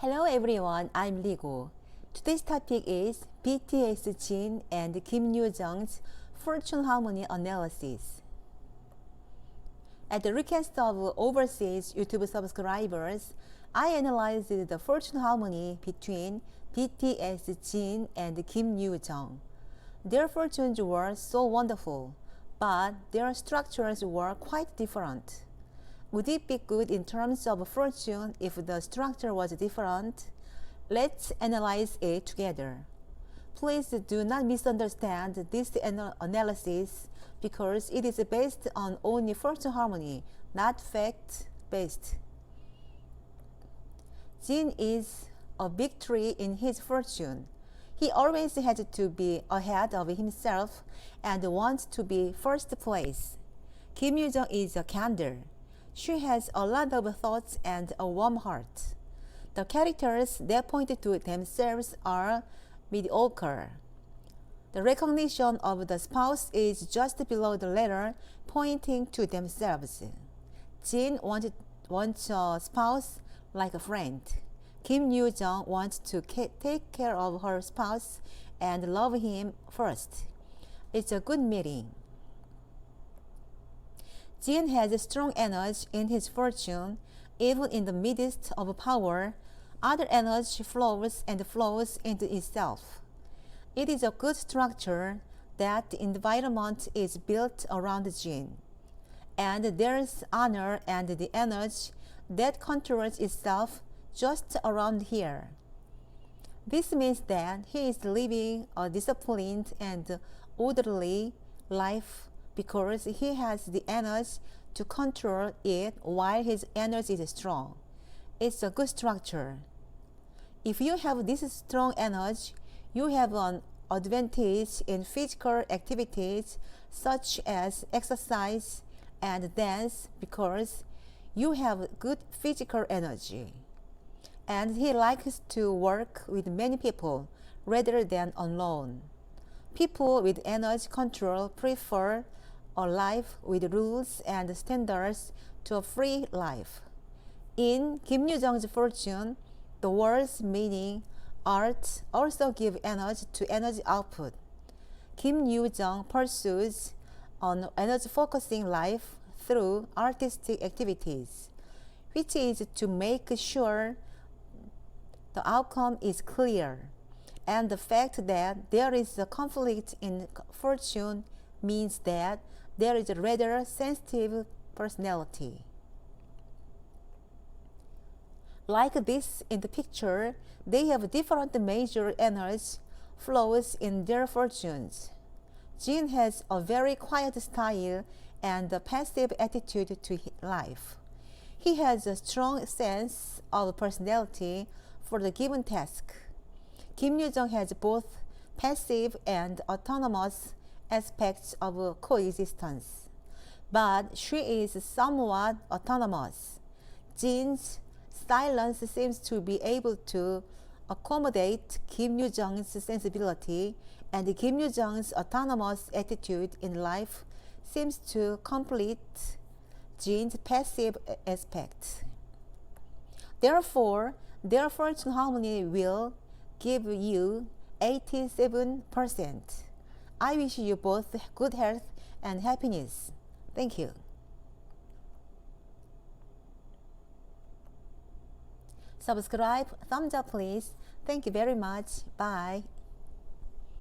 Hello everyone, I'm Ligo. Today's topic is BTS Jin and Kim Yoo-jung's fortune harmony analysis. At the request of overseas YouTube subscribers, I analyzed the fortune harmony between BTS Jin and Kim Yoo-jung. Their fortunes were so wonderful, but their structures were quite different. Would it be good in terms of fortune if the structure was different? Let's analyze it together. Please do not misunderstand this analysis because it is based on only fortune harmony, not fact-based. Jin is a big tree in his fortune. He always had to be ahead of himself and wants to be first place. Kim Yoo-jung is a candle. She has a lot of thoughts and a warm heart. The characters that point to themselves are mediocre. The recognition of the spouse is just below the letter pointing to themselves. Jin wants a spouse like a friend. Kim Yoo-jung wants to take care of her spouse and love him first. It's a good meeting. Jin has strong energy in his fortune. Even in the midst of power, other energy flows into itself. It is a good structure that the environment is built around Jin. And there's honor and the energy that controls itself just around here. This means that he is living a disciplined and orderly life because he has the energy to control it while his energy is strong. It's a good structure. If you have this strong energy, you have an advantage in physical activities such as exercise and dance because you have good physical energy. And he likes to work with many people rather than alone. People with energy control prefer a life with rules and standards to a free life. In Kim Yoo-jung's fortune, the words meaning art also give energy to energy output. Kim Yoo-jung pursues an energy-focusing life through artistic activities, which is to make sure the outcome is clear. And the fact that there is a conflict in fortune means that there is a rather sensitive personality. Like this in the picture, they have different major energy flows in their fortunes. Jin has a very quiet style and a passive attitude to life. He has a strong sense of personality for the given task. Kim Yoo-jung has both passive and autonomous aspects of coexistence, but she is somewhat autonomous. Jin's silence seems to be able to accommodate Kim Yoo-jung's sensibility, and Kim Yoo-jung's autonomous attitude in life seems to complete Jin's passive aspect. Therefore, their fortune harmony will give you 87%. I wish you both good health and happiness. Thank you. Subscribe, thumbs up please. Thank you very much. Bye.